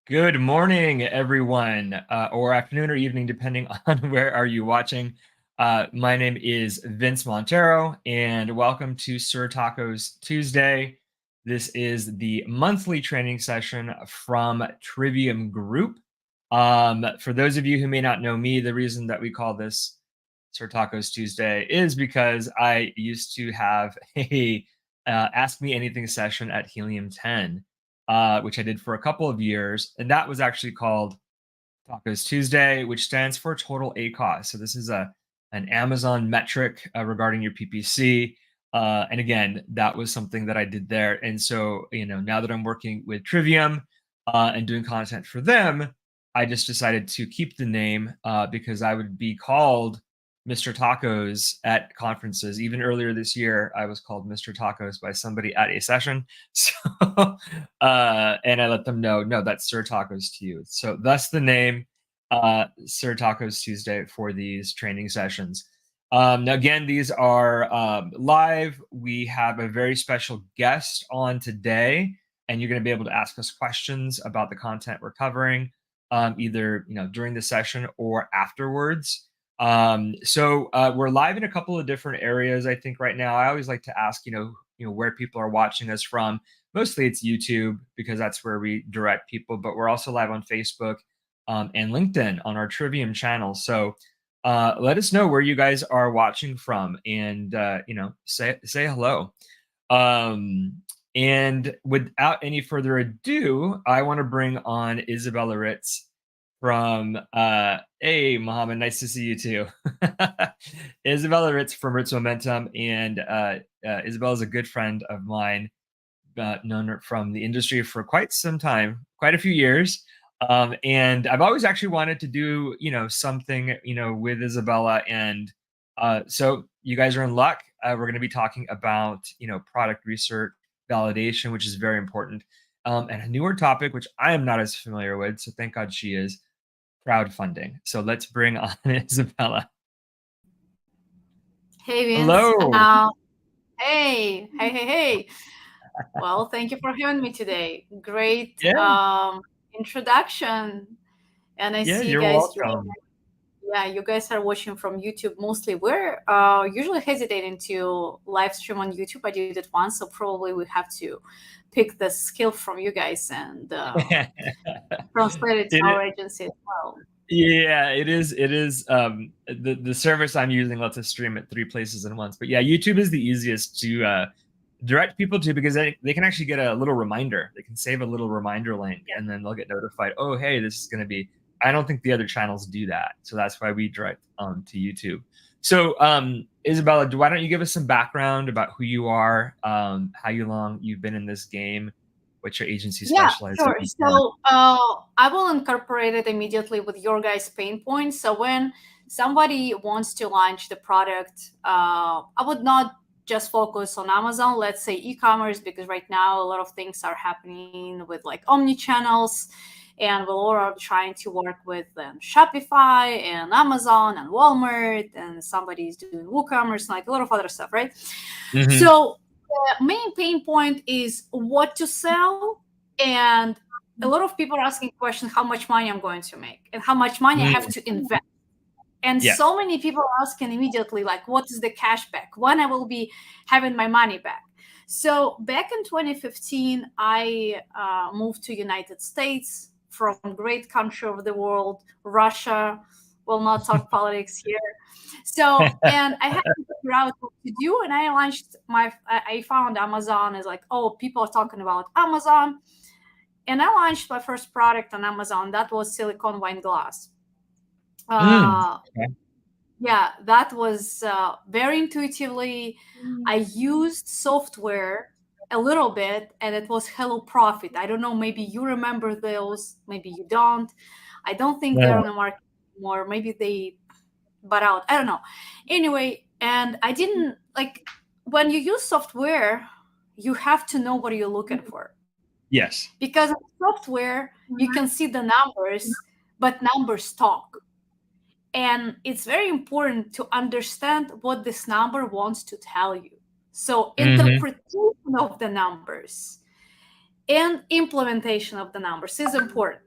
Good morning, everyone, or afternoon or evening, depending on where are you watching. My name is Vince Montero, and welcome to Sir Tacos Tuesday. This is the monthly training session from Trivium Group. For those of you who may not know me, the reason that we call this Sir Tacos Tuesday is because I used to have a Ask Me Anything session at Helium 10. Which I did for a couple of years. And that was actually called Tacos Tuesday, which stands for total ACOS. So this is an Amazon metric regarding your PPC. And again, that was something that I did there. And so, now that I'm working with Trivium and doing content for them, I just decided to keep the name because I would be called Mr. Tacos at conferences. Even earlier this year, I was called Mr. Tacos by somebody at a session. So, and I let them know, no, that's Sir Tacos to you. So thus the name, Sir Tacos Tuesday for these training sessions. Now, again, these are live. We have a very special guest on today, and you're going to be able to ask us questions about the content we're covering, either during the session or afterwards. So we're live in a couple of different areas. I think right now, I always like to ask, where people are watching us from. Mostly it's YouTube because that's where we direct people, but we're also live on Facebook and LinkedIn on our Trivium channel. So let us know where you guys are watching from, and say hello. And without any further ado, I want to bring on Isabella Ritz from hey, Mohammed, nice to see you too. Isabella Ritz from Ritz Momentum, and Isabella is a good friend of mine, known her from the industry for quite some time, quite a few years. And I've always actually wanted to do, something, with Isabella. And so you guys are in luck. We're going to be talking about, product research, validation, which is very important. And a newer topic, which I am not as familiar with, so thank God she is, crowdfunding. So let's bring on Isabella. Hey, Vince. Hello. Hey. Well, thank you for having me today. Great Yeah, introduction. And I yeah, see you you're guys, welcome. you guys are watching from YouTube mostly. We're usually hesitating to live stream on YouTube. I did it once, so probably we have to pick the skill from you guys and translate it to It our agency as well. Yeah, it is. It is. The service I'm using lets us stream at 3 places at once. But yeah, YouTube is the easiest to direct people to because they can actually get a little reminder. They can save a little reminder link, and then they'll get notified. Oh, hey, this is going to be. I don't think the other channels do that, so that's why we direct to YouTube. So, Isabella, why don't you give us some background about who you are, how long you've been in this game, what your agency Yeah, specializes sure. in? So I will incorporate it immediately with your guys' pain points. So when somebody wants to launch the product, I would not just focus on Amazon, let's say e-commerce, because right now a lot of things are happening with like omni channels, and we're all trying to work with Shopify and Amazon and Walmart, and somebody is doing WooCommerce, like a lot of other stuff, right? Mm-hmm. So the main pain point is what to sell, and a lot of people are asking questions how much money I'm going to make and how much money I have to invest. And Yeah. so many people are asking immediately, like, what is the cash back? When I will be having my money back? So back in 2015, I moved to United States from great country of the world, Russia. We'll not talk politics here. So, and I had to figure out what to do, and I launched I found Amazon as like, oh, people are talking about Amazon, and I launched my first product on Amazon. That was silicone wine glass. Mm. Uh, Okay. yeah, that was very intuitively. I used software a little bit, and it was Hello Profit. I don't know, maybe you remember those, maybe you don't. I don't think they're No. on the market anymore. Maybe they bought out. I don't know. Anyway, and I didn't like when you use software, you have to know what you're looking for, Yes. because in software you can see the numbers, but numbers talk. And it's very important to understand what this number wants to tell you. So, Mm-hmm. interpretation of the numbers and implementation of the numbers is important.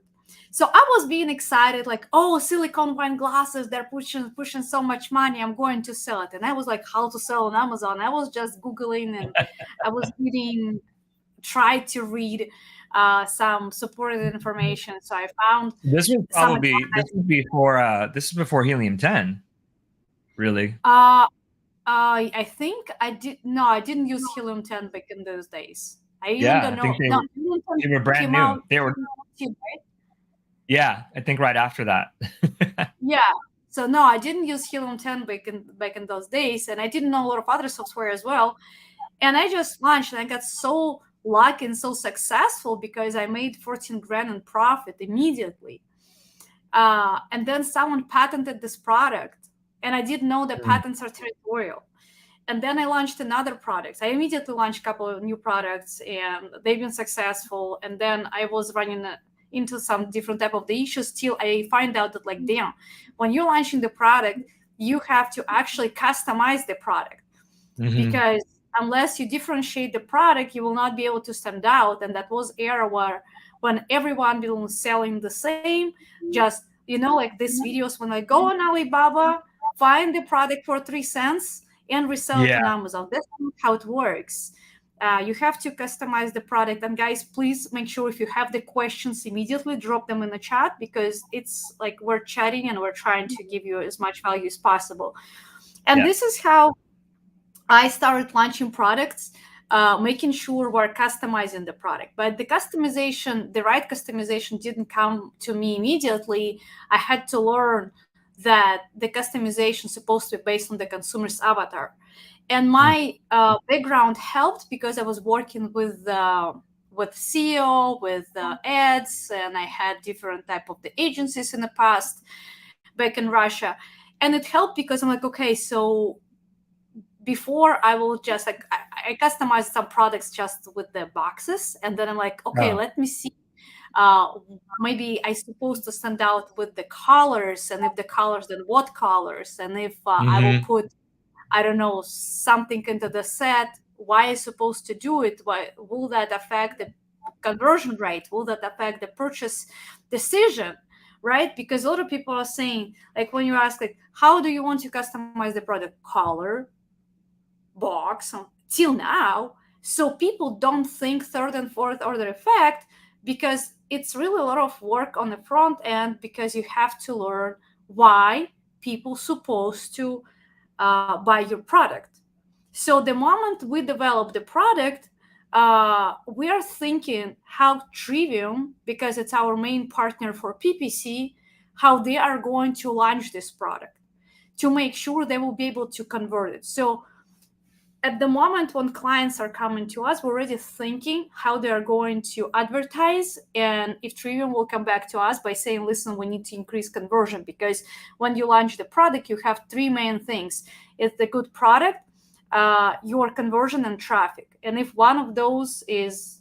So I was being excited, like, oh, silicone wine glasses, they're pushing so much money. I'm going to sell it. And I was like, how to sell on Amazon. I was just Googling, and I was tried to read some supported information. So I found This was some probably this is before helium-10, really. I think I didn't use helium-10 back in those days. I even Yeah, don't I think know. No, they were brand came new. out They were, right? yeah, I think right after that. Yeah. So no, I didn't use helium-10 back in those days, and I didn't know a lot of other software as well. And I just launched, and I got so lucky and so successful because I made 14 grand in profit immediately. And then someone patented this product, and I didn't know that patents are territorial. And then I launched another product. I immediately launched a couple of new products, and they've been successful. And then I was running into some different type of the issues. Till I find out that, like, damn, when you're launching the product, you have to actually customize the product, because unless you differentiate the product, you will not be able to stand out. And that was era where when everyone was selling the same, just, like these videos, when I go on Alibaba, find the product for 3 cents and resell it Yeah, on Amazon. That's not how it works. You have to customize the product. And guys, please make sure if you have the questions, immediately drop them in the chat, because it's like we're chatting and we're trying to give you as much value as possible. And this is how I started launching products, making sure we're customizing the product. But the right customization didn't come to me immediately. I had to learn that the customization is supposed to be based on the consumer's avatar. And my background helped, because I was working with SEO, with ads, and I had different type of the agencies in the past back in Russia. And it helped because I'm like, okay, so before I will just like I customize some products just with the boxes, and then I'm like, okay, let me see. Maybe I supposed to stand out with the colors, and if the colors, then what colors, and if I will put, I don't know, something into the set, why I supposed to do it? Why will that affect the conversion rate? Will that affect the purchase decision? Right? Because a lot of people are saying, like, when you ask, like, how do you want to customize the product? Color, box, till now. So people don't think third and fourth order effect, because it's really a lot of work on the front end, because you have to learn why people supposed to buy your product. So the moment we develop the product, we are thinking how Trivium, because it's our main partner for PPC, how they are going to launch this product to make sure they will be able to convert it. So at the moment when clients are coming to us, we're already thinking how they are going to advertise, and if Trivium will come back to us by saying, listen, we need to increase conversion, because when you launch the product, you have three main things. It's the good product, your conversion, and traffic. And if one of those is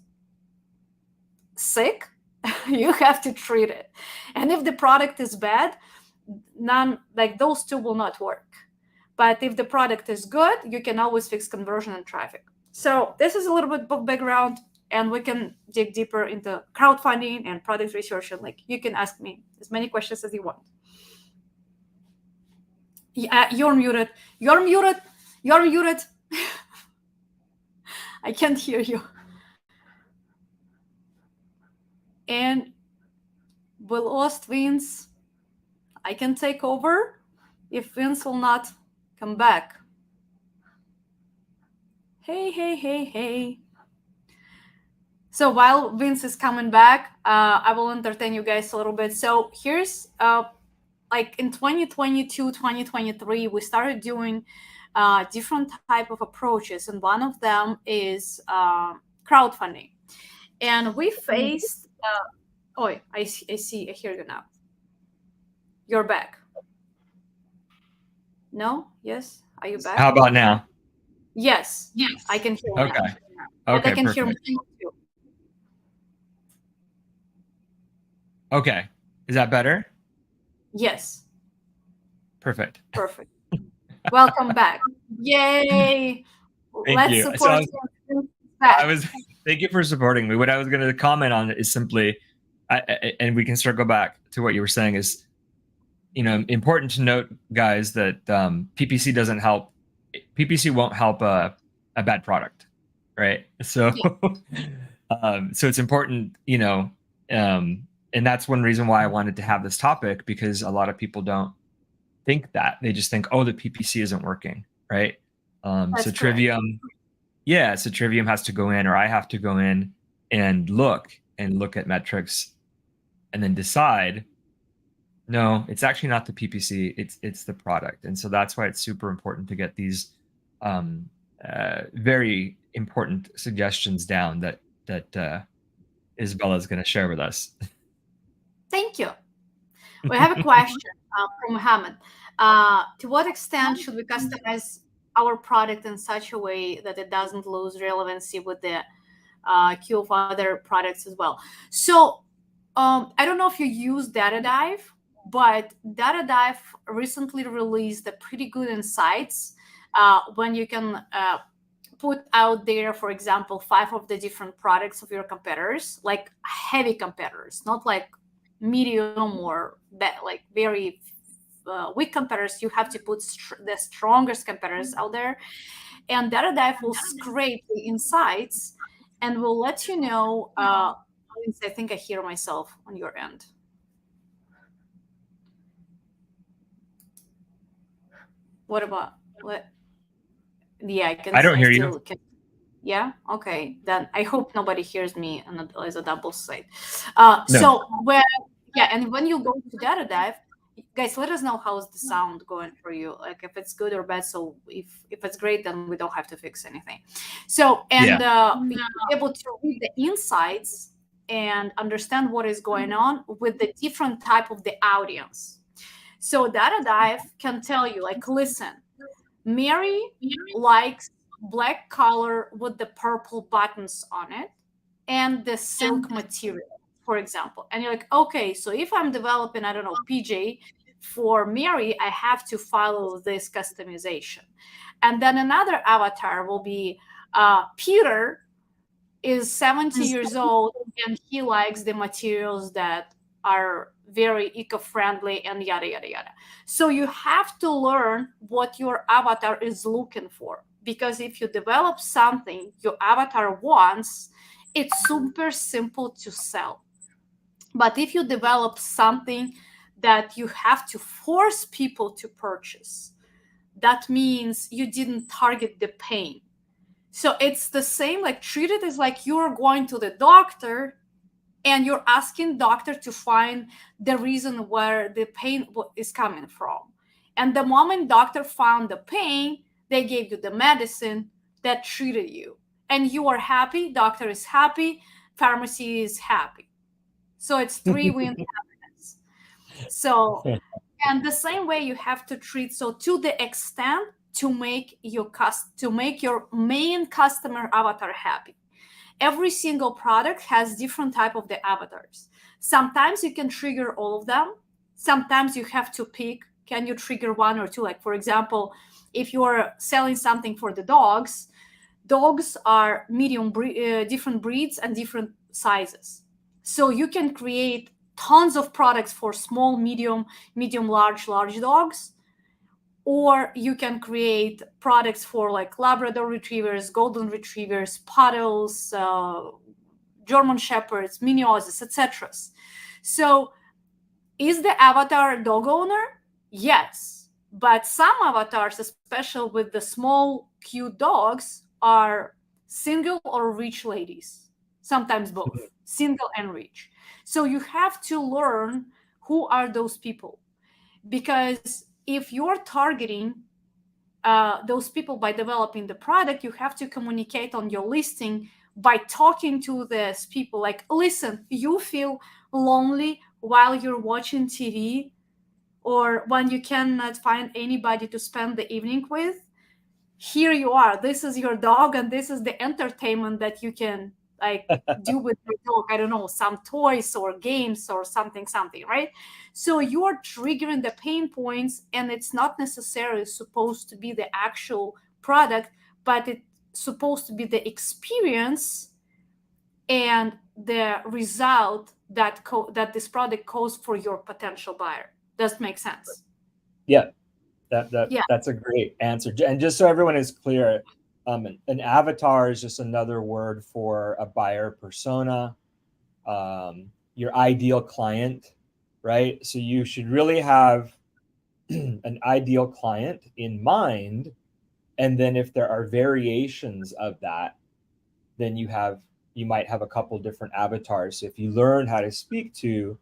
sick, you have to treat it. And if the product is bad, those two will not work. But if the product is good, you can always fix conversion and traffic. So this is a little bit of background, and we can dig deeper into crowdfunding and product research. And like, you can ask me as many questions as you want. Yeah, you're muted. You're muted. You're muted. I can't hear you. And we lost Vince. I can take over if Vince will not come back. Hey. So while Vince is coming back, I will entertain you guys a little bit. So here's like in 2022, 2023, we started doing different type of approaches, and one of them is crowdfunding. And we faced I hear you now. You're back. No? Yes? Are you back? How about now? Yes. I can hear you. Okay. And Okay, I can perfect. hear you too. Okay. Is that better? Yes. Perfect. Welcome back. Yay. Thank you. Support Thank you for supporting me. What I was going to comment on is simply and we can circle back to what you were saying is, important to note, guys, that PPC doesn't help. PPC won't help a bad product, right? So, Yeah, so it's important, and that's one reason why I wanted to have this topic, because a lot of people don't think that. They just think, oh, the PPC isn't working, right? So that's correct. Trivium, yeah, so Trivium has to go in, or I have to go in and look at metrics, and then decide, no, it's actually not the PPC, it's the product. And so that's why it's super important to get these um, very important suggestions down that Isabella is going to share with us. Thank you. We have a question from Mohammed. To what extent should we customize our product in such a way that it doesn't lose relevancy with the queue of other products as well? So I don't know if you use DataDive, but DataDive recently released a pretty good insights when you can put out there, for example, 5 of the different products of your competitors, like heavy competitors, not like medium or like very weak competitors. You have to put the strongest competitors out there, and DataDive will scrape the insights and will let you know. I think I hear myself on your end. What about what? Yeah, I can. I don't I hear you. still can. Yeah. Okay. Then I hope nobody hears me as a double site. No. So when and when you go to DataDive, guys, let us know how's the sound going for you. Like if it's good or bad. So if it's great, then we don't have to fix anything. So and Yeah. be able to read the insights and understand what is going on with the different type of the audience. So DataDive can tell you, like, listen, Mary likes black color with the purple buttons on it and the silk material, for example. And you're like, okay, so if I'm developing, I don't know, PJ for Mary, I have to follow this customization. And then another avatar will be Peter is 70 years old and he likes the materials that are very eco-friendly and yada yada yada. So you have to learn what your avatar is looking for, because if you develop something your avatar wants, it's super simple to sell. But if you develop something that you have to force people to purchase, that means you didn't target the pain. So it's the same, like treat it as like you're going to the doctor and you're asking doctor to find the reason where the pain is coming from. And the moment doctor found the pain, they gave you the medicine that treated you. And you are happy, doctor is happy, pharmacy is happy. So it's 3-win happiness. So, and the same way you have to treat, so to the extent to make your main customer avatar happy. Every single product has different type of the avatars. Sometimes you can trigger all of them. Sometimes you have to pick, can you trigger one or two? Like for example, if you're selling something for the dogs are different breeds and different sizes. So you can create tons of products for small, medium, large dogs, or you can create products for like Labrador retrievers, golden retrievers, poodles, German shepherds, mini Aussies, etc. So is the avatar a dog owner? Yes, but some avatars, especially with the small cute dogs, are single or rich ladies, sometimes both, single and rich. So you have to learn who are those people, because if you're targeting those people by developing the product, you have to communicate on your listing by talking to these people. Like, listen, you feel lonely while you're watching TV or when you cannot find anybody to spend the evening with. Here you are. This is your dog, and this is the entertainment that you can like do with your dog. I don't know, some toys or games or something, right? So you are triggering the pain points, and it's not necessarily supposed to be the actual product, but it's supposed to be the experience and the result that this product caused for your potential buyer. Does it make sense? Yeah, Yeah. that's a great answer. And just so everyone is clear, an avatar is just another word for a buyer persona, your ideal client, right? So you should really have an ideal client in mind, and then if there are variations of that, then you might have a couple different avatars. So if you learn how to speak to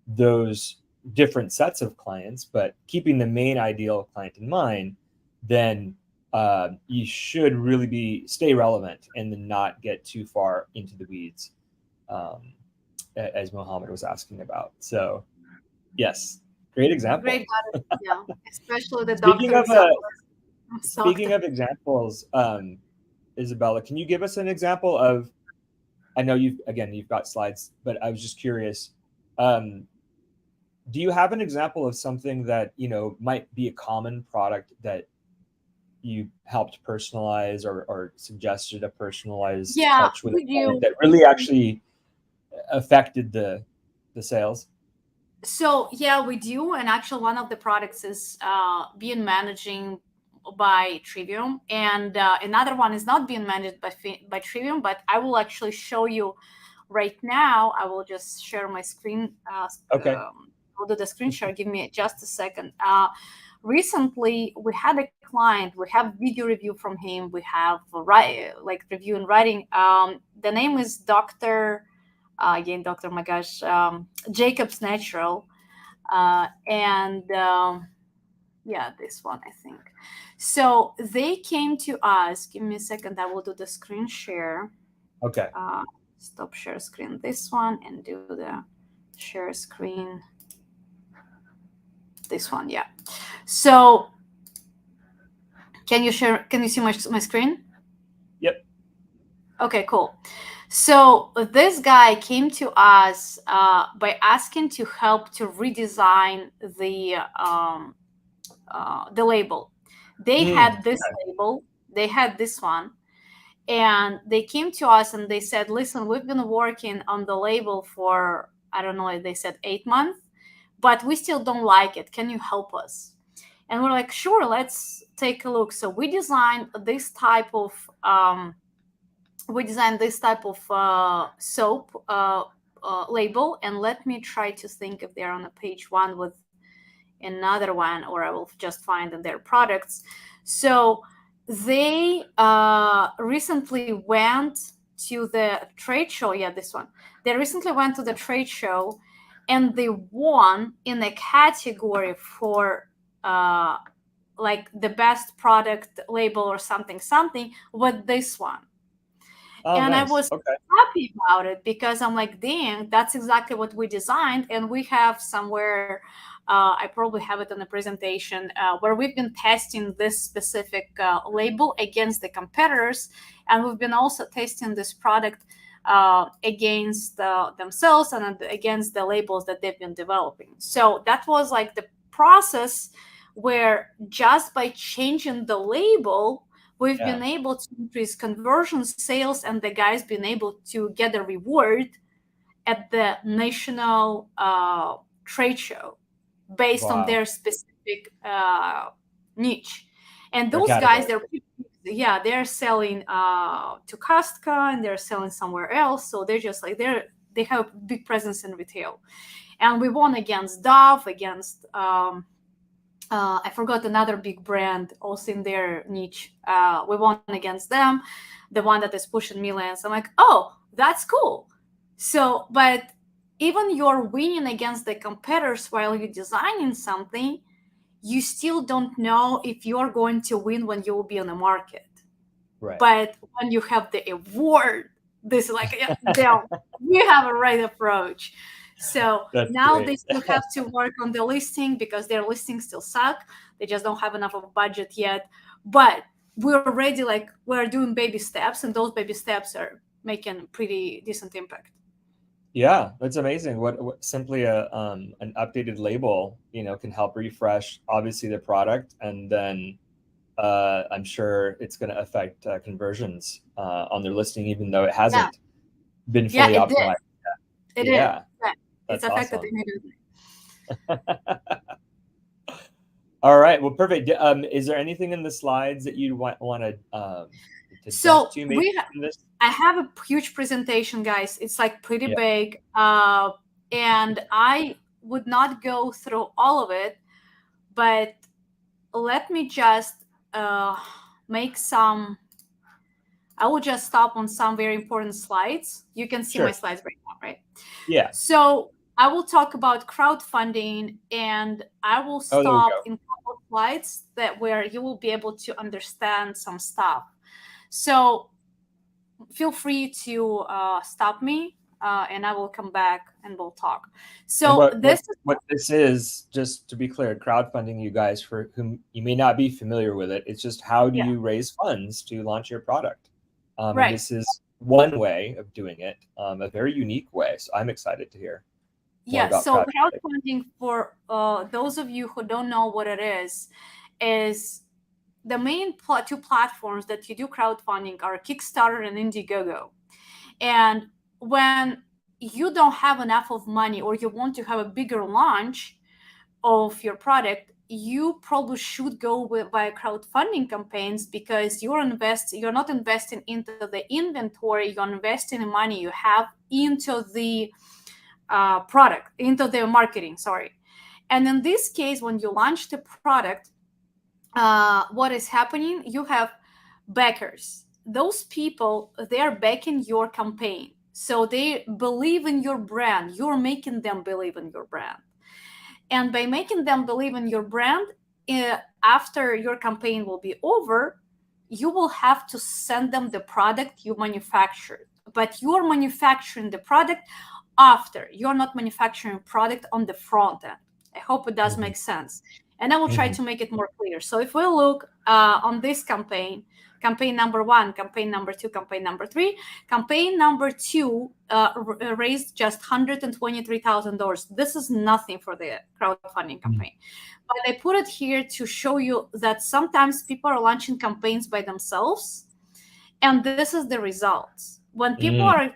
those different sets of clients, but keeping the main ideal client in mind, then you should really stay relevant and then not get too far into the weeds, as Mohammed was asking about. So, yes, great example. Great. Yeah, especially the speaking of doctors. speaking of examples, Isabella, can you give us an example of? I know you've got slides, but I was just curious. Do you have an example of something that might be a common product that you helped personalize or suggested a personalized Yeah, touch with a we client do. that really actually affected the sales? So yeah, we do. And actually, one of the products is being managing by Trivium, and another one is not being managed by Trivium. But I will actually show you right now. I will just share my screen. Okay. I'll do the screen share. Give me just a second. Recently, we had a client. We have video review from him. We have review and writing. The name is Doctor. Again, Doctor. My gosh, Jacob's Natural, and yeah, this one I think. So they came to us. Give me a second. I will do the screen share. Okay. Stop share screen. This one and do the share screen. This one, yeah. So can you see my screen? Yep. Okay, cool. So this guy came to us by asking to help to redesign the label. They had this label, they had this one, and they came to us and they said, listen, we've been working on the label for, I don't know, they said 8 months, but we still don't like it. Can you help us? And we're like, sure, let's take a look. So we designed this type of soap label. And let me try to think if they're on a page one with another one, or I will just find in their products. So they recently went to the trade show. Yeah, this one. They recently went to the trade show, and they won in a category for like the best product label or something with this one. Oh, And nice. I was happy about it because I'm like, dang, that's exactly what we designed. And we have somewhere, I probably have it on the presentation, where we've been testing this specific label against the competitors. And we've been also testing this product against themselves and against the labels that they've been developing. So that was like the process where just by changing the label, we've been able to increase conversion, sales, and the guys been able to get a reward at the national trade show based on their specific niche. And those guys, they're selling to Costco and they're selling somewhere else. So they're just like they have a big presence in retail. And we won against Dove, against I forgot another big brand also in their niche. We won against them, the one that is pushing millions. I'm like, oh, that's cool. So, but even you're winning against the competitors while you're designing something, you still don't know if you're going to win when you will be on the market. Right. But when you have the award, this is like, yeah, we have a right approach. So now they still have to work on the listing because their listings still suck. They just don't have enough of a budget yet. But we're already like, we're doing baby steps, and those baby steps are making pretty decent impact. Yeah, that's amazing. What simply an updated label, can help refresh obviously the product, and then I'm sure it's going to affect conversions on their listing, even though it hasn't. been fully it did. optimized. It is. Yeah, Yeah. It's that's affected awesome. immediately. All right. Well, perfect. Is there anything in the slides that you'd want to jump So to maybe from this? I have a huge presentation, guys. It's like pretty Yeah. big. And I would not go through all of it, but let me just make some. I will just stop on some very important slides. You can see Sure. my slides right now, right? Yeah. So I will talk about crowdfunding, and I will Oh, there we stop go. in a couple of slides that where you will be able to understand some stuff. So feel free to stop me, and I will come back and we'll talk. So What this is, just to be clear, crowdfunding, you guys, for whom you may not be familiar with it, it's just how do you raise funds to launch your product? And right. this is one way of doing it, a very unique way. So I'm excited to hear more Yeah. about So crowdfunding. crowdfunding, for those of you who don't know what it is the main two platforms that you do crowdfunding are Kickstarter and Indiegogo. And when you don't have enough of money or you want to have a bigger launch of your product, you probably should go by crowdfunding campaigns, because you're not investing into the inventory, you're investing in money you have into the product, into the marketing, sorry. And in this case, when you launch the product, what is happening? You have backers. Those people, they are backing your campaign. So they believe in your brand. You're making them believe in your brand. And by making them believe in your brand, after your campaign will be over, you will have to send them the product you manufactured. But you're manufacturing the product after. You're not manufacturing product on the front end. I hope it does make sense. And I will try to make it more clear. So if we look on this campaign number 1, campaign number 2, campaign number 3, campaign number 2 raised just $123,000. This is nothing for the crowdfunding campaign. But I put it here to show you that sometimes people are launching campaigns by themselves, and this is the results. When people are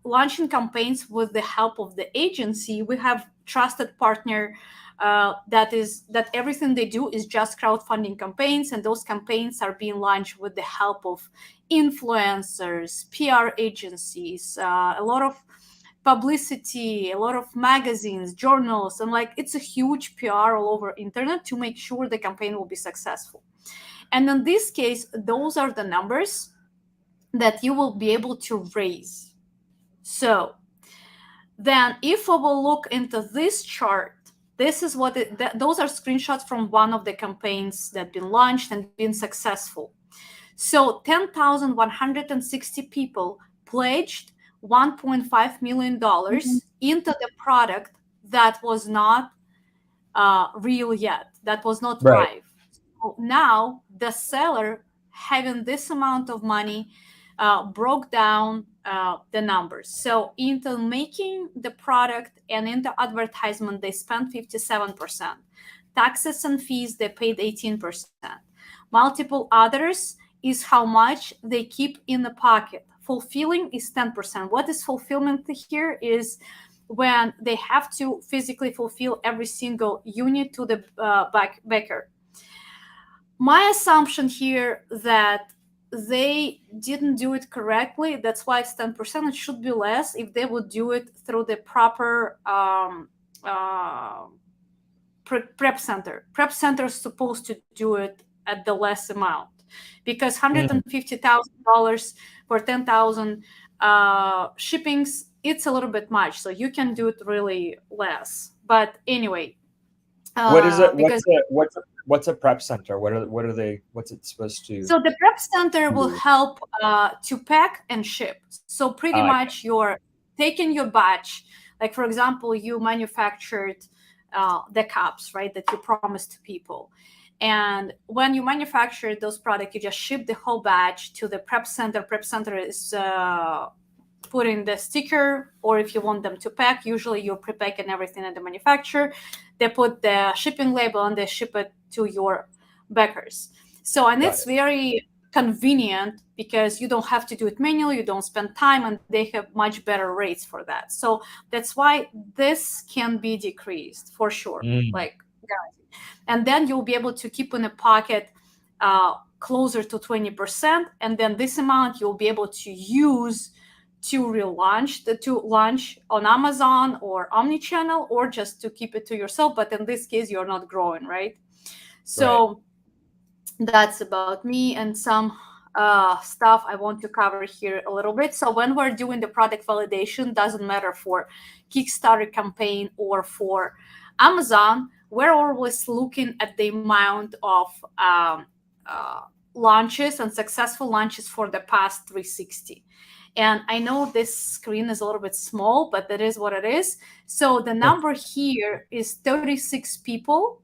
launching campaigns with the help of the agency, we have trusted partner that everything they do is just crowdfunding campaigns, and those campaigns are being launched with the help of influencers, PR agencies, a lot of publicity, a lot of magazines, journals, and like it's a huge PR all over internet to make sure the campaign will be successful. And in this case, those are the numbers that you will be able to raise. So then if we will look into this chart, this is what those are screenshots from one of the campaigns that been launched and been successful. So 10,160 people pledged $1.5 million into the product that was not real yet, that was not live. So now the seller, having this amount of money, broke down the numbers. So into making the product and into advertisement, they spent 57%. Taxes and fees, they paid 18%. Multiple others is how much they keep in the pocket. Fulfilling is 10%. What is fulfillment here is when they have to physically fulfill every single unit to the backer. My assumption here that they didn't do it correctly. That's why it's 10%. It should be less if they would do it through the proper prep center. Prep center is supposed to do it at the less amount, because $150,000 for 10,000 shippings, it's a little bit much. So you can do it really less. But anyway, what is it? What's a prep center? What are they? What's it supposed to? So the prep center will help to pack and ship. So pretty much you're taking your batch. Like for example, you manufactured the cups, right, that you promised to people. And when you manufacture those products, you just ship the whole batch to the prep center. Prep center is putting the sticker, or if you want them to pack, usually you're pre-packing everything at the manufacturer. They put the shipping label and they ship it to your backers. So, and it's very convenient because you don't have to do it manually, you don't spend time, and they have much better rates for that. So that's why this can be decreased for sure, like guaranteed. And then you'll be able to keep in a pocket closer to 20%, and then this amount you'll be able to use to launch on Amazon or omnichannel, or just to keep it to yourself. But in this case, you're not growing, right? So that's about me and some stuff I want to cover here a little bit. So when we're doing the product validation, doesn't matter for Kickstarter campaign or for Amazon, we're always looking at the amount of launches and successful launches for the past 360. And I know this screen is a little bit small, but that is what it is. So the number here is 36 people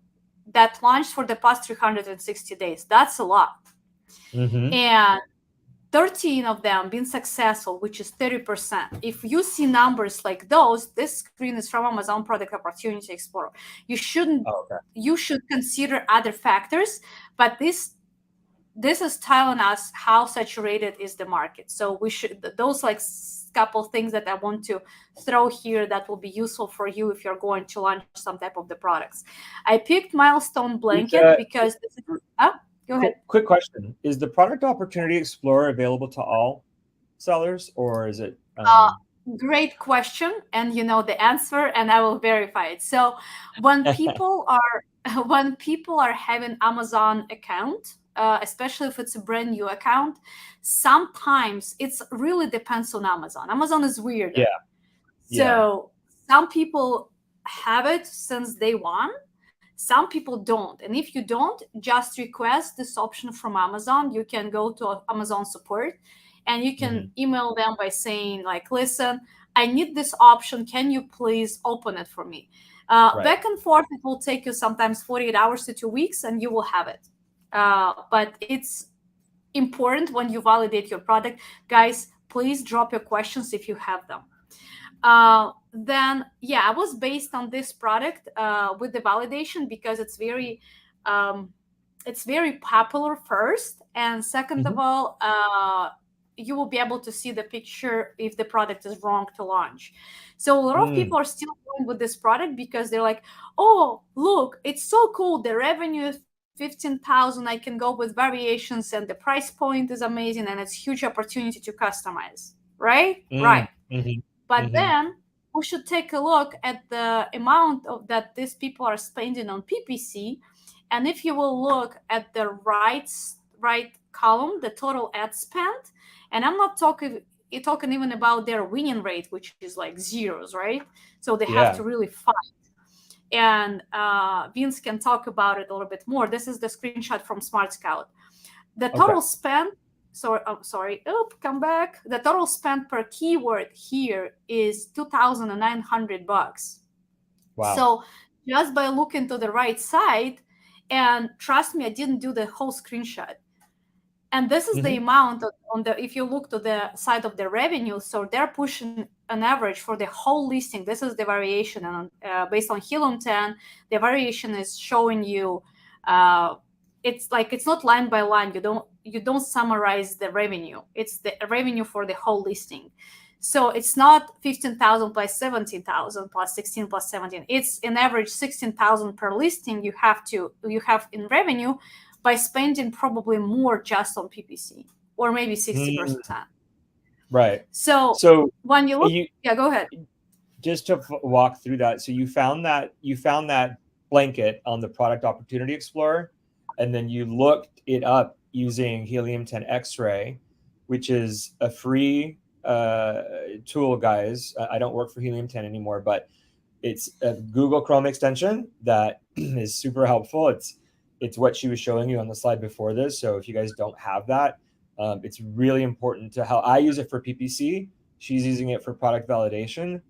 that launched for the past 360 days. That's a lot. And 13 of them been successful, which is 30%. If you see numbers like those, this screen is from Amazon Product Opportunity Explorer. You should consider other factors, but this is telling us how saturated is the market. So we should, those like couple things that I want to throw here that will be useful for you if you're going to launch some type of the products. I picked Milestone Blanket because this is, go ahead. Quick question. Is the Product Opportunity Explorer available to all sellers, or is it? Great question. And you know the answer, and I will verify it. So when people are having Amazon account, especially if it's a brand new account, sometimes it's really depends on Amazon. Amazon is weird. So some people have it since day one. Some people don't. And if you don't, just request this option from Amazon. You can go to Amazon support and you can email them by saying like, listen, I need this option. Can you please open it for me? Back and forth, it will take you sometimes 48 hours to 2 weeks and you will have it. But it's important when you validate your product. Guys, please drop your questions if you have them. Then I was based on this product with the validation because it's very popular first, and second of all, you will be able to see the picture if the product is wrong to launch. So a lot of people are still going with this product because they're like, oh, look, it's so cool, the revenue is 15,000, I can go with variations, and the price point is amazing, and it's huge opportunity to customize, right? But then we should take a look at the amount of that these people are spending on PPC. And if you will look at the right column, the total ad spend, and I'm not talking even about their winning rate, which is like zeros, right? So they have to really fight. And Vince can talk about it a little bit more. This is the screenshot from Smart Scout. The total spend, come back. The total spend per keyword here is $2,900. Wow. So just by looking to the right side, and trust me, I didn't do the whole screenshot. And this is the amount if you look to the side of the revenue, so they're pushing an average for the whole listing. This is the variation, and based on Helium 10, the variation is showing you. It's not line by line. You don't summarize the revenue. It's the revenue for the whole listing. So it's not 15,000 plus 17,000 plus 16 plus 17. It's an average 16,000 per listing you have in revenue by spending probably more just on PPC, or maybe 60%. Right. So when you look, go ahead. Just to walk through that. So you found that blanket on the Product Opportunity Explorer, and then you looked it up using Helium 10 X-Ray, which is a free tool, guys. I don't work for Helium 10 anymore, but it's a Google Chrome extension that is super helpful. It's what she was showing you on the slide before this. So if you guys don't have that, it's really important to how I use it for PPC. She's using it for product validation.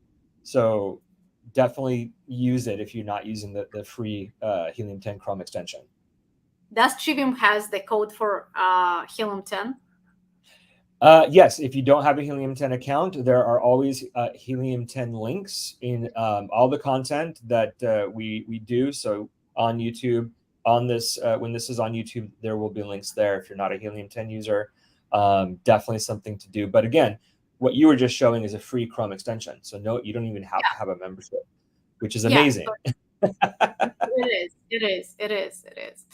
So definitely use it if you're not using the free Helium 10 Chrome extension. Does Trivium has the code for Helium 10? Yes, if you don't have a Helium 10 account, there are always Helium 10 links in all the content that we do. So on YouTube, on this, when this is on YouTube, there will be links there. If you're not a Helium 10 user, definitely something to do. But again, what you were just showing is a free Chrome extension. So no, you don't even have to have a membership, which is amazing. It is.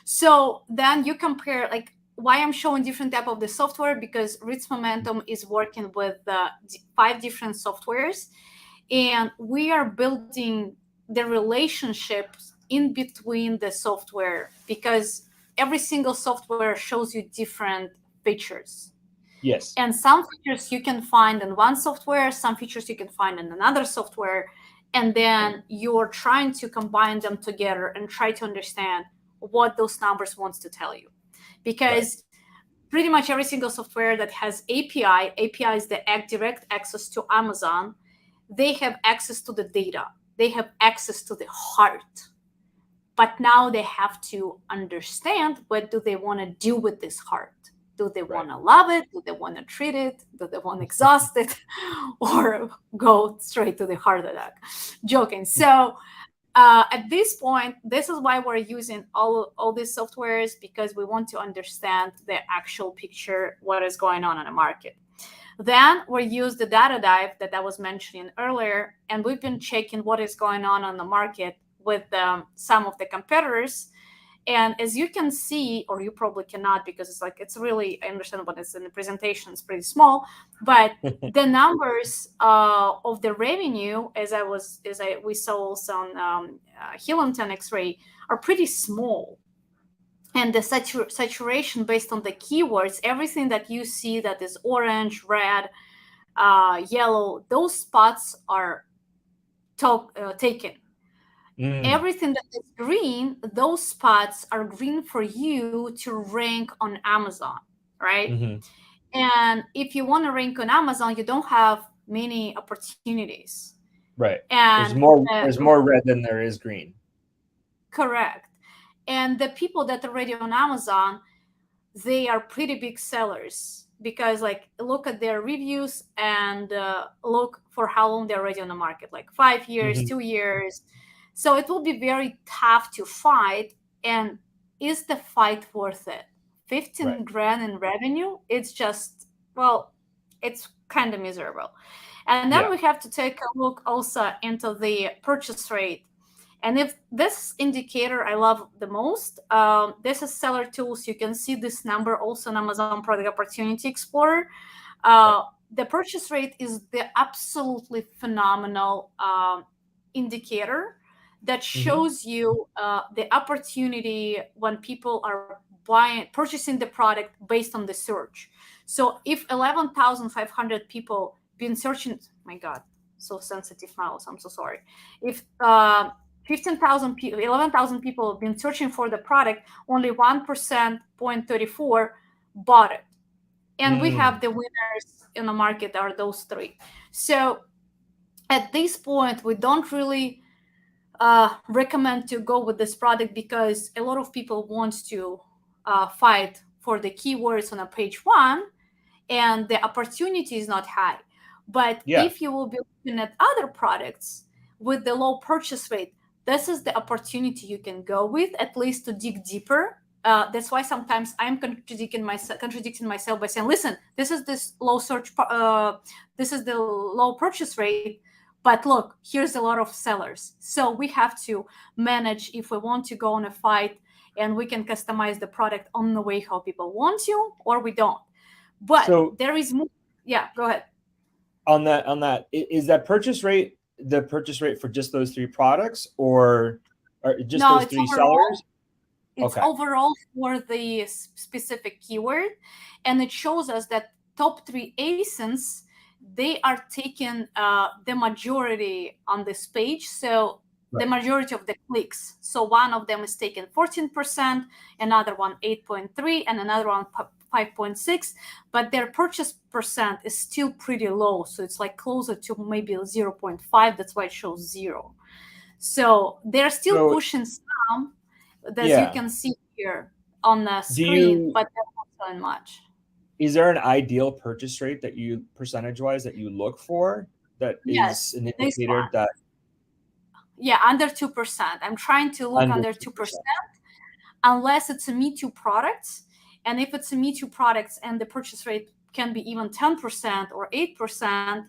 So then you compare, like, why I'm showing different type of the software, because Ritz Momentum is working with 5 different softwares, and we are building the relationships in between the software, because every single software shows you different features. Yes. And some features you can find in one software, some features you can find in another software, and then you're trying to combine them together and try to understand what those numbers wants to tell you. Because pretty much every single software that has API is the direct access to Amazon. They have access to the data. They have access to the heart. But now they have to understand, what do they want to do with this heart? Do they want to love it? Do they want to treat it? Do they want to exhaust it? Or go straight to the heart attack? Joking. So at this point, this is why we're using all these softwares, because we want to understand the actual picture, what is going on in the market. Then we use the data dive that I was mentioning earlier, and we've been checking what is going on the market with some of the competitors. And as you can see, or you probably cannot, because it's really, I understand what it's in the presentation, it's pretty small, but the numbers of the revenue, we saw also on Helium 10 X-ray, are pretty small. And the saturation based on the keywords, everything that you see that is orange, red, yellow, those spots are taken. Everything that is green, those spots are green for you to rank on Amazon, right? And if you want to rank on Amazon, you don't have many opportunities. Right. And there's more red than there is green. Correct. And the people that are already on Amazon, they are pretty big sellers, because look at their reviews and look for how long they're already on the market, like 5 years, 2 years. So it will be very tough to fight. And is the fight worth it? 15 grand in revenue, it's just, well, it's kind of miserable. And then we have to take a look also into the purchase rate. And if this indicator I love the most, this is Seller Tools. You can see this number also in Amazon Product Opportunity Explorer. The purchase rate is the absolutely phenomenal indicator that shows you the opportunity when people are purchasing the product based on the search. So if 11,500 people been searching, my God, so sensitive mouse, I'm so sorry. If 11,000 people have been searching for the product, only 1%, 0.34 bought it. And we have the winners in the market are those 3. So at this point, we don't really recommend to go with this product, because a lot of people want to fight for the keywords on a page 1, and the opportunity is not high. But if you will be looking at other products with the low purchase rate, this is the opportunity you can go with, at least to dig deeper. That's why sometimes I'm contradicting myself by saying, listen, this is this low this is the low purchase rate, but look, here's a lot of sellers. So we have to manage if we want to go on a fight, and we can customize the product on the way how people want to, or we don't. But there is more. Yeah, go ahead. On that, is that purchase rate the purchase rate for just those 3 products, or just those 3 sellers? It's overall for the specific keyword, and it shows us that top 3 ASINs, they are taking the majority on this page. So the majority of the clicks. So one of them is taking 14%, another one 8.3, and another one 5.6, but their purchase percent is still pretty low. So it's closer to maybe 0.5. That's why it shows 0. So they're still pushing some, as you can see here on the screen, but they're not selling much. Is there an ideal purchase rate that you, percentage-wise, that you look for that is an indicator that? Yeah, under 2%. I'm trying to look under 2%. unless it's a Me Too product. And if it's a Me Too product and the purchase rate can be even 10% or 8%,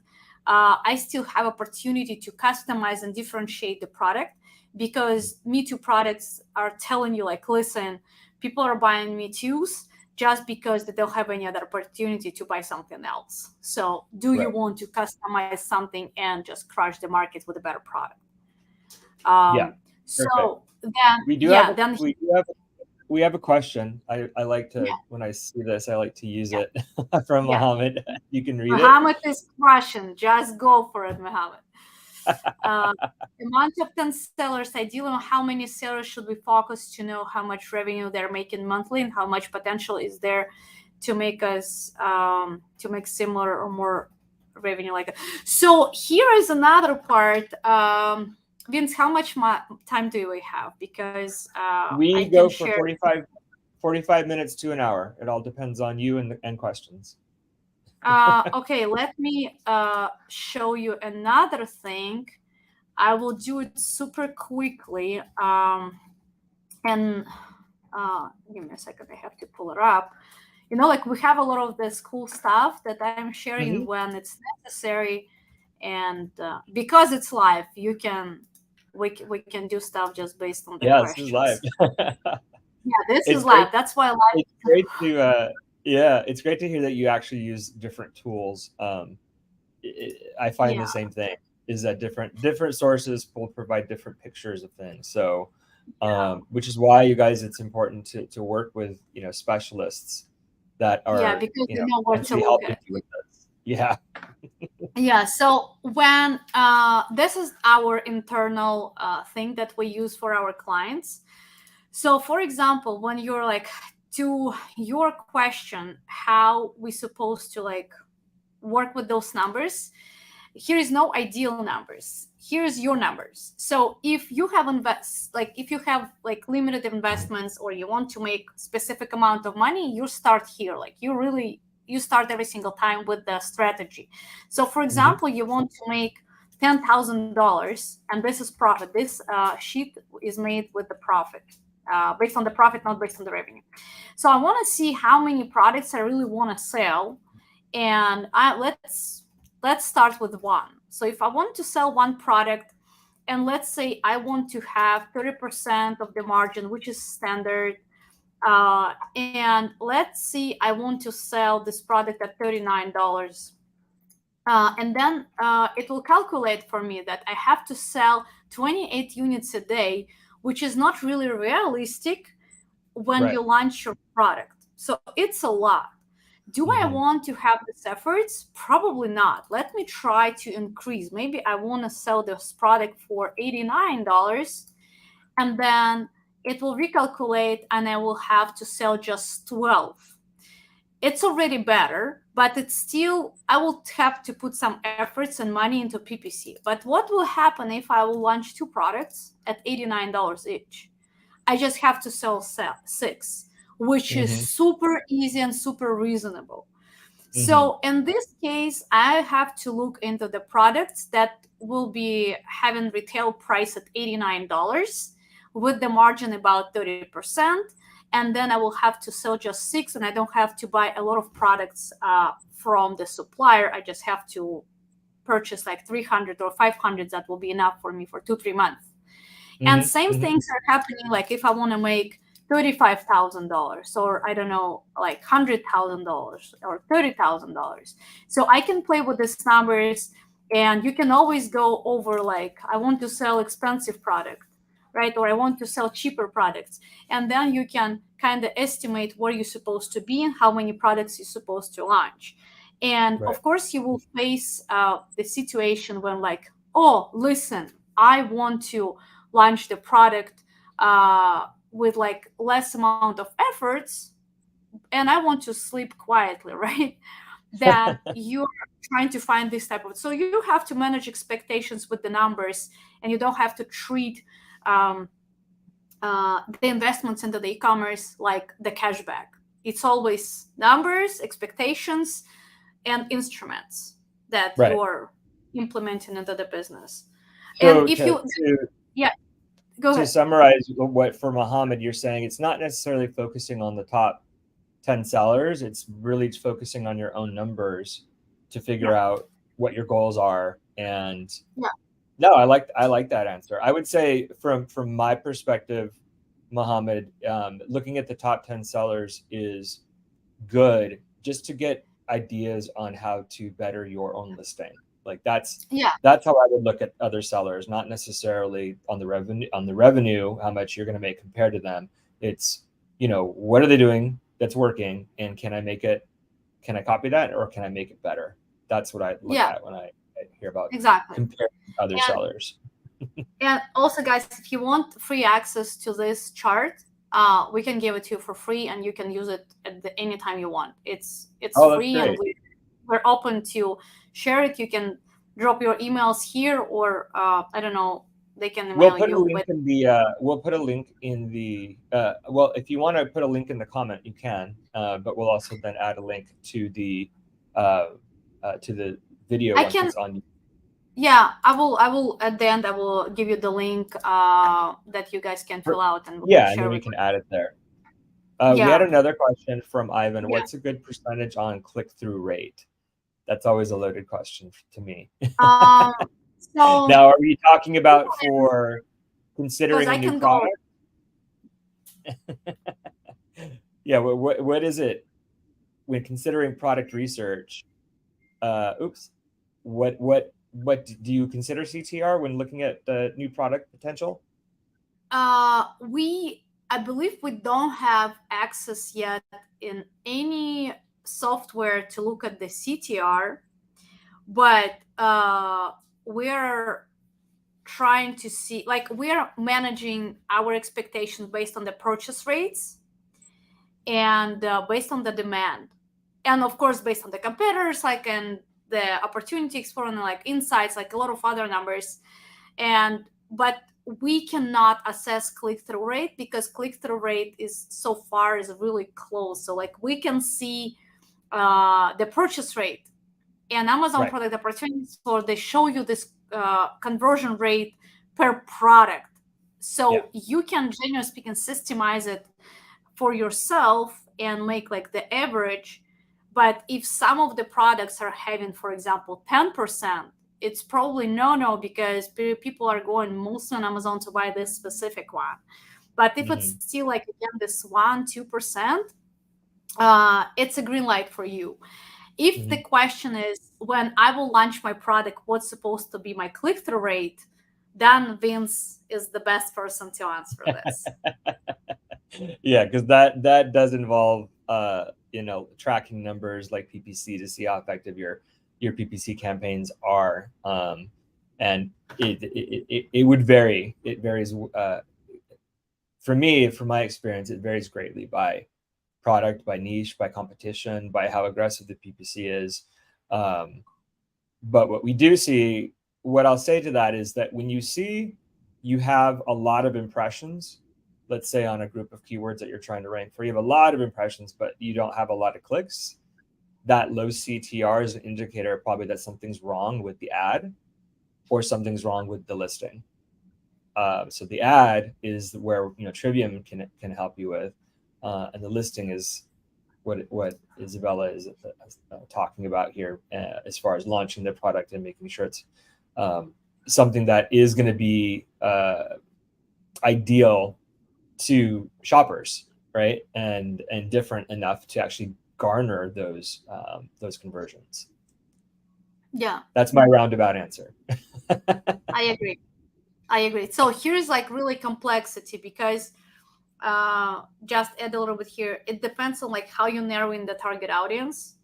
I still have opportunity to customize and differentiate the product, because Me Too products are telling you, like, listen, people are buying Me Too's just because they don't have any other opportunity to buy something else. So do you want to customize something and just crush the market with a better product? So then we have a question. I like to, when I see this, I like to use it from Mohammed. You can read Mohammed is crushing. Just go for it, Mohammed. Amount of 10 sellers, ideally on how many sellers should we focus to know how much revenue they're making monthly and how much potential is there to make us to make similar or more revenue like that. So here is another part. Vince, how much time do we have? Because we go for 45 minutes to an hour. It all depends on you and questions. Okay, let me show you another thing. I will do it super quickly. And give me a second, I have to pull it up. You know, like, we have a lot of this cool stuff that I'm sharing when it's necessary. And because it's live, we can do stuff just based on the questions. This is live. This is live. That's why live. It's great to it's great to hear that you actually use different tools. I find the same thing, is that different sources will provide different pictures of things. So which is why, you guys, it's important to work with specialists that are because they know what to look helping at. you with this. So when this is our internal thing that we use for our clients. So for example, when you're like, to your question, how we supposed to like work with those numbers, here is no ideal numbers. Here's your numbers. So if you have limited investments, or you want to make specific amount of money, you start here. Like, you start every single time with the strategy. So for example, you want to make $10,000, and this is profit. This sheet is made with the profit, based on the profit, not based on the revenue. So I want to see how many products I really want to sell, and let's start with one. So if I want to sell one product, and let's say I want to have 30% of the margin, which is standard, and let's see, I want to sell this product at $39. And then it will calculate for me that I have to sell 28 units a day, which is not really realistic when you launch your product. So it's a lot. Do I want to have this efforts? Probably not. Let me try to increase. Maybe I want to sell this product for $89, and then it will recalculate, and I will have to sell just 12. It's already better, but it's still, I will have to put some efforts and money into PPC. But what will happen if I will launch two products at $89 each? I just have to sell 6, which is super easy and super reasonable. So in this case, I have to look into the products that will be having retail price at $89 with the margin about 30%. And then I will have to sell just 6, and I don't have to buy a lot of products from the supplier. I just have to purchase like 300 or 500. That will be enough for me for 2-3 months. And same things are happening. Like, if I want to make $35,000, or I don't know, like $100,000 or $30,000. So I can play with these numbers, and you can always go over, like, I want to sell expensive product, right? Or I want to sell cheaper products. And then you can kind of estimate where you're supposed to be and how many products you're supposed to launch. And of course, you will face the situation when, like, oh, listen, I want to launch the product with like less amount of efforts, and I want to sleep quietly, right? That you're trying to find this type of, so you have to manage expectations with the numbers, and you don't have to treat the investments into the e-commerce like the cashback. It's always numbers, expectations, and instruments that you're implementing into the business. So and if Go to ahead. summarize what for Mohammed, you're saying it's not necessarily focusing on the top 10 sellers. It's really focusing on your own numbers to figure out what your goals are. And no, I like that answer. I would say from my perspective, Mohammed, looking at the top 10 sellers is good just to get ideas on how to better your own listing. Like that's how I would look at other sellers, not necessarily on the revenue, how much you're going to make compared to them. It's, what are they doing that's working, and can I copy that, or can I make it better? That's what I look at when I hear about comparing other sellers. And also, guys, if you want free access to this chart, we can give it to you for free, and you can use it at any time you want. It's free, and we're open to share it. You can drop your emails here, or I don't know, they can email we'll put you. A link in the, we'll put a link in the. Well, if you want to put a link in the comment, you can. But we'll also then add a link to the video once it's on. Yeah, I will at the end. I will give you the link that you guys can fill out, and and then we can add it there. We had another question from Ivan. What's a good percentage on click-through rate? That's always a loaded question to me. So now, are we talking about for considering a new product? Yeah. What is it when considering product research? What do you consider CTR when looking at the new product potential? I believe we don't have access yet in any software to look at the CTR, but we're trying to see, like, we're managing our expectations based on the purchase rates and based on the demand, and of course based on the competitors, like, and the opportunity explorer, and like insights, like a lot of other numbers. But we cannot assess click-through rate because click-through rate is so far is really close. So like we can see the purchase rate and Amazon product opportunity store, they show you this conversion rate per product. So you can, generally speaking, systemize it for yourself and make like the average. But if some of the products are having, for example, 10%, it's probably no, because people are going mostly on Amazon to buy this specific one. But if it's still like, again, this 1-2%, it's a green light for you. If the question is, when I will launch my product, what's supposed to be my click-through rate, then Vince is the best person to answer this. Yeah, because that does involve tracking numbers like PPC to see how effective your PPC campaigns are, and it would vary. It varies. For me, from my experience, it varies greatly by product, by niche, by competition, by how aggressive the PPC is. But what we do see, what I'll say to that is that when you see you have a lot of impressions, let's say on a group of keywords that you're trying to rank for, you have a lot of impressions, but you don't have a lot of clicks, that low CTR is an indicator probably that something's wrong with the ad or something's wrong with the listing. So the ad is where Trivium can help you with, and the listing is what Isabella is talking about here, as far as launching the product and making sure it's something that is going to be ideal to shoppers, right? And different enough to actually garner those conversions. Yeah, that's my roundabout answer. I agree. So here's like really complexity, because just add a little bit here. It depends on like how you narrow in the target audience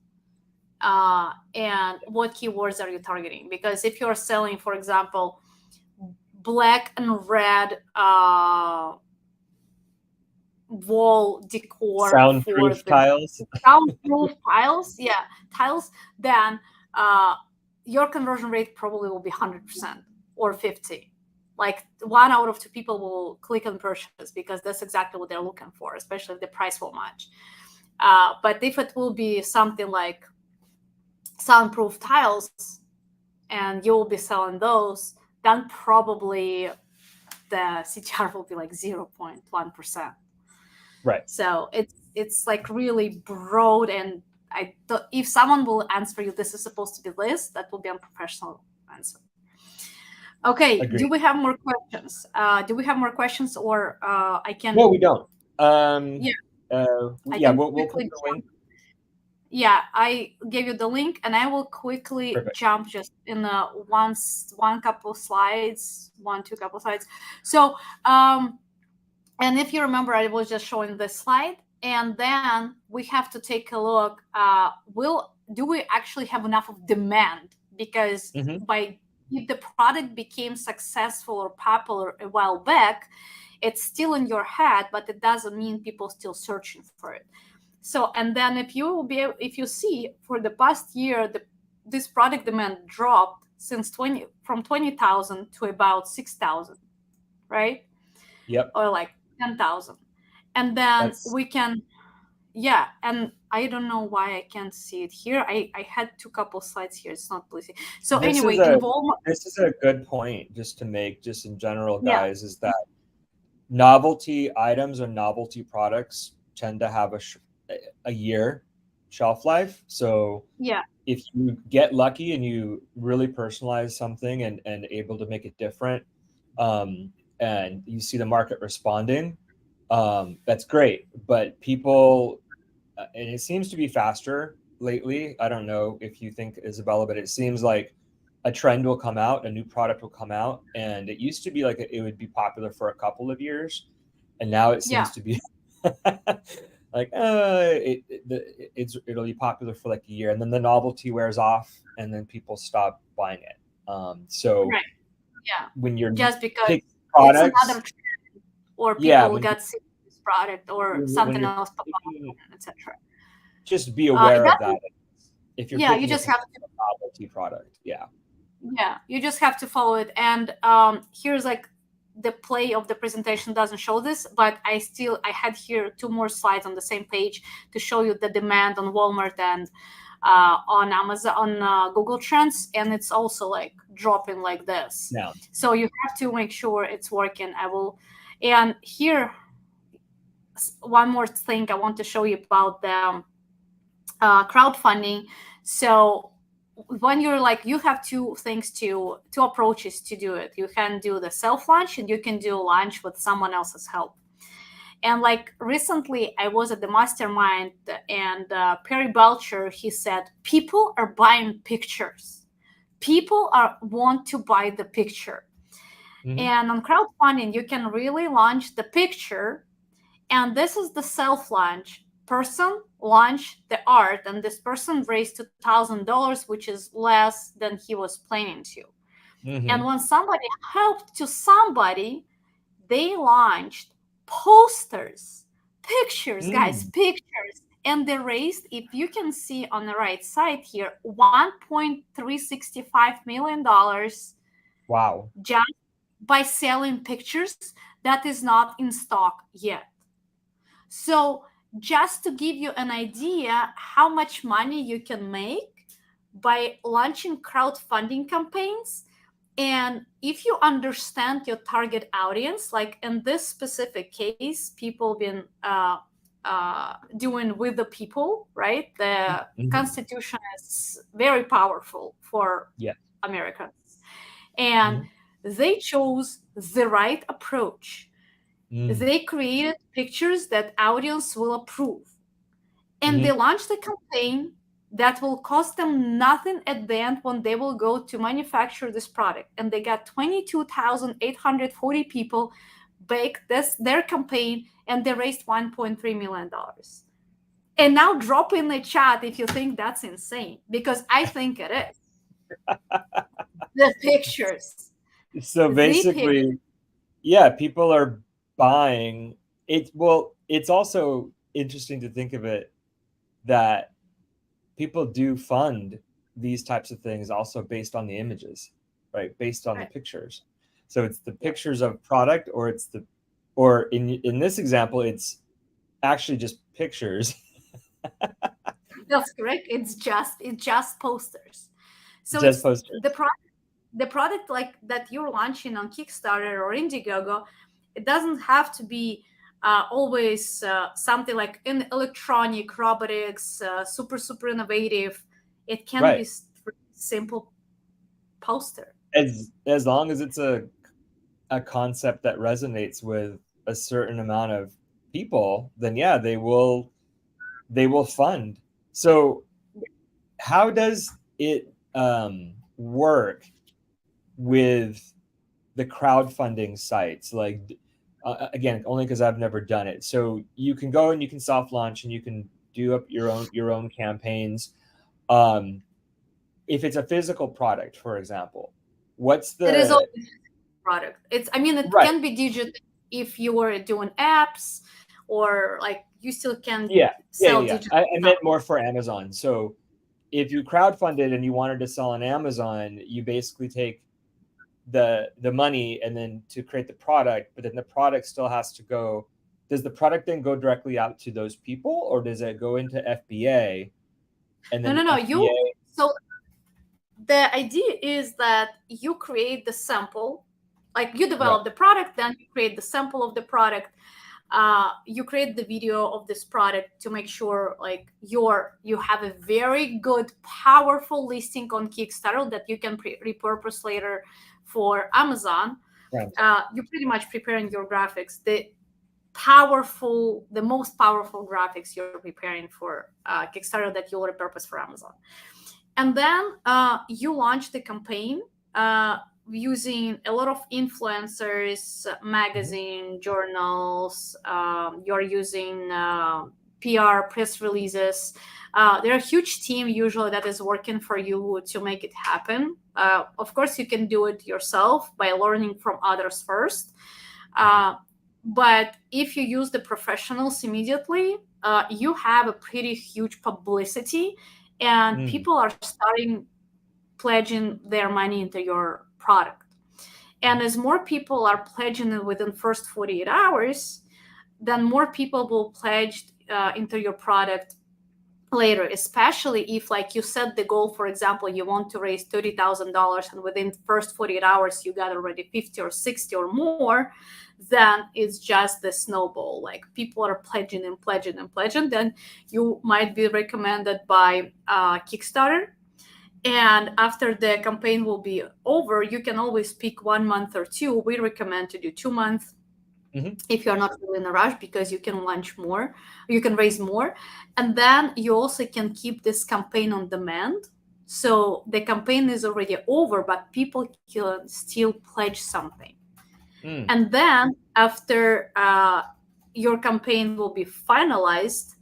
and what keywords are you targeting. Because if you're selling, for example, black and red wall decor, soundproof tiles, tiles, then your conversion rate probably will be 100% or 50%. Like 1 out of 2 people will click and purchase because that's exactly what they're looking for, especially if the price will match. But if it will be something like soundproof tiles and you'll be selling those, then probably the CTR will be like 0.1%. Right. So it's like really broad, and if someone will answer you, this is supposed to be this, that will be unprofessional answer. Okay. Agreed. Do we have more questions? Or I can? No, we don't. Yeah. We'll put the link. Yeah, I gave you the link, and I will quickly Perfect. jump just in one couple slides, two couple slides. So, and if you remember, I was just showing this slide, and then we have to take a look. Do we actually have enough of demand? Because if the product became successful or popular a while back, it's still in your head, but it doesn't mean people still searching for it. So, and then if you see for the past year, this product demand dropped from 20,000 to about 6,000, right? Yep. Or like 10,000. And then we can, and I don't know why I can't see it here. I had two couple slides here. It's not pleasing. So this anyway, this is a good point just to make, just in general, guys, is that novelty items or novelty products tend to have a year shelf life. So if you get lucky and you really personalize something and able to make it different, and you see the market responding, that's great. But people, and it seems to be faster lately. I don't know if you think, Isabella, but it seems like a trend will come out, a new product will come out, and it used to be like it would be popular for a couple of years, and now it seems to be like it'll be popular for like a year, and then the novelty wears off, and then people stop buying it. When you're just because products, it's another trend, or people got sick of this product, or something else, etc. Just be aware of that. If you're you just have to novelty product, you just have to follow it. And here's like the play of the presentation doesn't show this, but I had here two more slides on the same page to show you the demand on Walmart and on Amazon, on Google Trends, and it's also like dropping like this. So you have to make sure it's working. And here, one more thing I want to show you about the crowdfunding. So when you're like, you have two approaches to do it. You can do the self-launch, and you can do launch with someone else's help. And like recently I was at the mastermind, and Perry Belcher, he said, people are buying pictures. People want to buy the picture. And on crowdfunding, you can really launch the picture. And this is the self-launch. Person launched the art, and this person raised $2,000, which is less than he was planning to. And when somebody helped to somebody, they launched posters, pictures, guys, pictures. And they raised, if you can see on the right side here, $1.365 million. Wow. Just by selling pictures that is not in stock yet. So just to give you an idea how much money you can make by launching crowdfunding campaigns. And if you understand your target audience, like in this specific case, people been doing with the people, right? The Constitution is very powerful for Americans. And they chose the right approach. They created pictures that audience will approve. And they launched a campaign that will cost them nothing at the end when they will go to manufacture this product. And they got 22,840 people bake their campaign, and they raised $1.3 million. And now drop in the chat if you think that's insane, because I think it is. The pictures. So basically, people are buying it. Well, it's also interesting to think of it that people do fund these types of things also based on the images, right? Based on the pictures. So it's the pictures of product, or in this example, it's actually just pictures. That's correct. It's just posters. So just posters. The product. the product like that you're launching on Kickstarter or Indiegogo, it doesn't have to be always something like in electronic, robotics, super innovative. It can be simple poster. As long as it's a concept that resonates with a certain amount of people, then yeah, they will fund. So how does it work with the crowdfunding sites? Like, again, only because I've never done it. So you can go and you can soft launch and you can do up your own campaigns. If it's a physical product, for example, what's the? It is always a product. It can be digital if you were doing apps, or like you still can sell digital. I meant more for Amazon. So if you crowdfunded and you wanted to sell on Amazon, you basically take the money and then to create the product, but then the product still has to go. Does the product then go directly out to those people, or does it go into FBA? And then no. So the idea is that you create the sample, like you develop the product, then you create the sample of the product. You create the video of this product to make sure like you have a very good, powerful listing on Kickstarter that you can repurpose later for Amazon. You're pretty much preparing your graphics, the most powerful graphics you're preparing for Kickstarter that you'll repurpose for Amazon. And then you launch the campaign using a lot of influencers, magazine, journals. You're using PR, press releases. There are a huge team usually that is working for you to make it happen. Of course, you can do it yourself by learning from others first. But if you use the professionals immediately, you have a pretty huge publicity, and people are starting pledging their money into your product. And as more people are pledging it within first 48 hours, then more people will pledge into your product later, especially if, like, you set the goal, for example, you want to raise $30,000 and within the first 48 hours you got already 50 or 60 or more, then it's just the snowball. Like, people are pledging and pledging and pledging. Then you might be recommended by Kickstarter. And after the campaign will be over, you can always pick 1 month or 2. We recommend to do 2 months if you're not really in a rush, because you can launch more, you can raise more. And then you also can keep this campaign on demand. So the campaign is already over, but people can still pledge something. And then after your campaign will be finalized,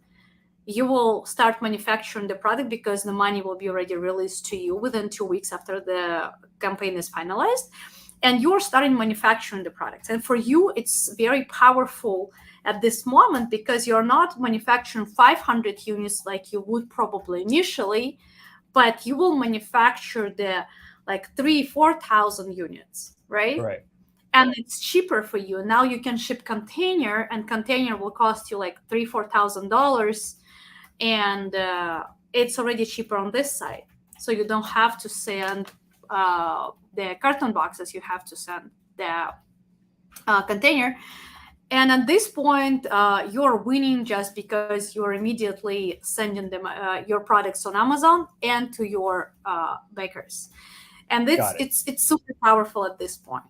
you will start manufacturing the product, because the money will be already released to you within 2 weeks after the campaign is finalized. And you're starting manufacturing the product. And for you, it's very powerful at this moment, because you're not manufacturing 500 units like you would probably initially, but you will manufacture the like 3,000-4,000 units, right? And it's cheaper for you. Now you can ship container, and container will cost you like $3,000-$4,000. And it's already cheaper on this side. So you don't have to send the carton boxes, you have to send the container. And at this point, you're winning just because you're immediately sending them your products on Amazon and to your bakers. And it's super powerful at this point,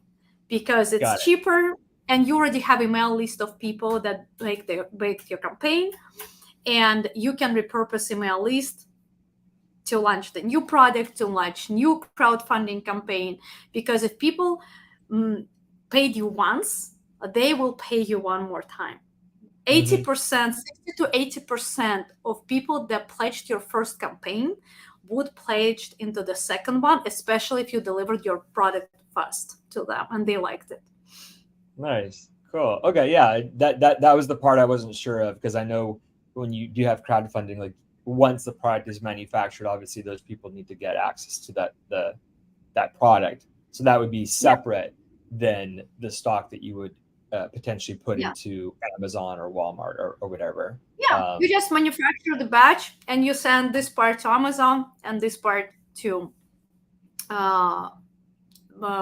because it's cheaper, and you already have email list of people that baked your campaign, and you can repurpose email list to launch the new product, to launch new crowdfunding campaign. Because if people paid you once, they will pay you one more time. 80%, 60 to 80% of people that pledged your first campaign would pledge into the second one, especially if you delivered your product fast to them and they liked it. Nice. Cool. Okay. Yeah. That was the part I wasn't sure of, because I know when you do have crowdfunding, like, once the product is manufactured, obviously those people need to get access to that product. So that would be separate than the stock that you would potentially put into Amazon or Walmart or whatever. Yeah, you just manufacture the batch and you send this part to Amazon and this part to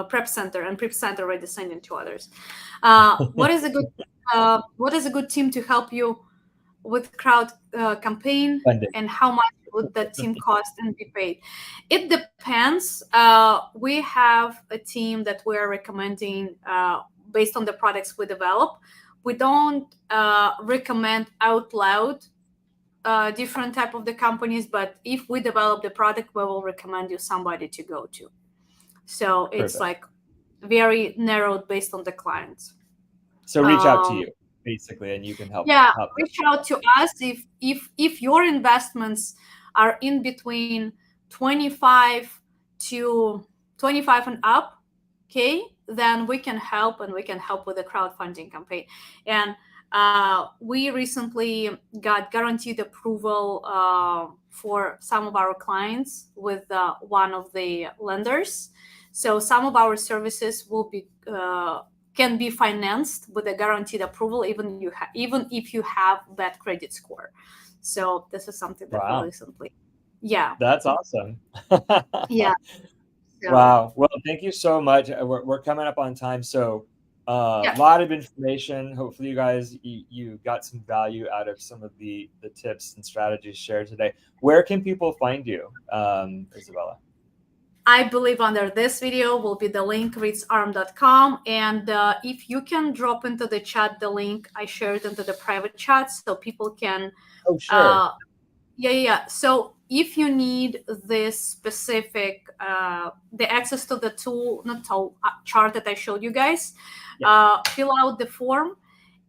Prep Center, and Prep Center already sending to others. What is a good team to help you with crowd campaign, Funding. and how much would that team cost and be paid? It depends. We have a team that we're recommending based on the products we develop. We don't recommend out loud different type of the companies, but if we develop the product, we will recommend you somebody to go to. So it's Perfect. like very narrowed based on the clients. So reach out to you basically, and you can help. Yeah, help reach out to us if your investments are in between 25 and up, okay, then we can help, and we can help with the crowdfunding campaign. And we recently got guaranteed approval for some of our clients with one of the lenders. So some of our services will be can be financed with a guaranteed approval, even if you have bad credit score. So this is something that we recently, That's awesome. Yeah. So, wow. Well, thank you so much. We're coming up on time, so a lot of information. Hopefully, you guys you got some value out of some of the tips and strategies shared today. Where can people find you, Isabella? I believe under this video will be the link, readsarm.com. And if you can drop into the chat the link, I shared into the private chat so people can. Oh, sure. Yeah. So if you need this specific, the access to the chart that I showed you guys, fill out the form,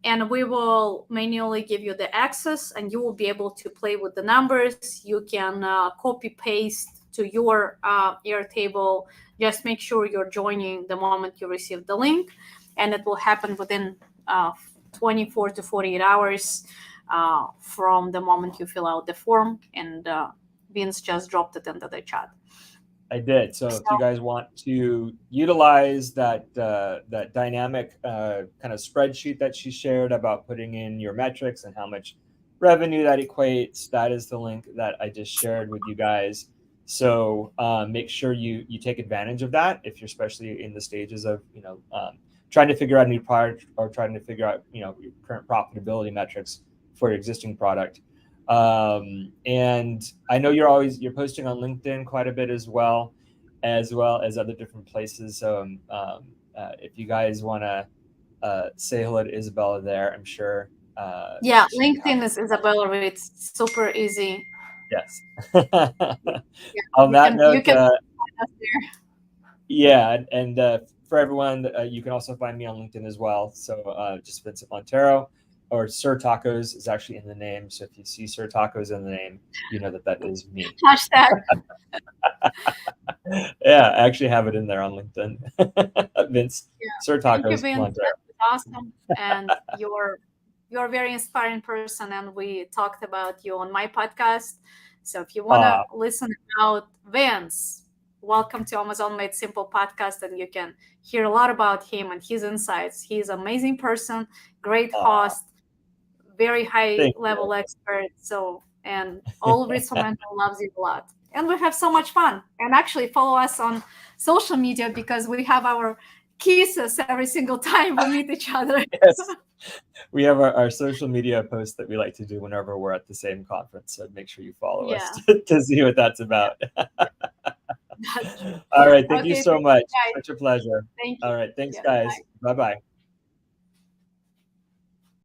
and we will manually give you the access, and you will be able to play with the numbers. You can copy paste to your Airtable. Just make sure you're joining the moment you receive the link, and it will happen within 24 to 48 hours from the moment you fill out the form. And Vince just dropped it into the chat. I did. So if you guys want to utilize that that dynamic kind of spreadsheet that she shared about putting in your metrics and how much revenue that equates, that is the link that I just shared with you guys. So make sure you take advantage of that if you're especially in the stages of trying to figure out a new product or trying to figure out your current profitability metrics for your existing product. And I know you're posting on LinkedIn quite a bit as well as other different places. So if you guys want to say hello to Isabella there, I'm sure. LinkedIn is Isabella Reeds. Super easy. Yes. On that note, you can find us there. Yeah, and for everyone, you can also find me on LinkedIn as well. So just Vincent Montero, or Sir Tacos is actually in the name. So if you see Sir Tacos in the name, you know that is me. Hashtag. Yeah, I actually have it in there on LinkedIn. Vince, Sir Tacos Montero. That's awesome, and you're a very inspiring person, and we talked about you on my podcast. So if you want to listen about Vince, welcome to Amazon Made Simple podcast, and you can hear a lot about him and his insights. He's an amazing person, great host, very high level expert. So, and all Resomental loves you a lot. And we have so much fun. And actually follow us on social media, because we have our kisses every single time we meet each other. Yes. We have our social media posts that we like to do whenever we're at the same conference. So make sure you follow us to see what that's about. All right. Thank you so much. Such a pleasure. Thank you. All right. Thanks, guys. Bye-bye.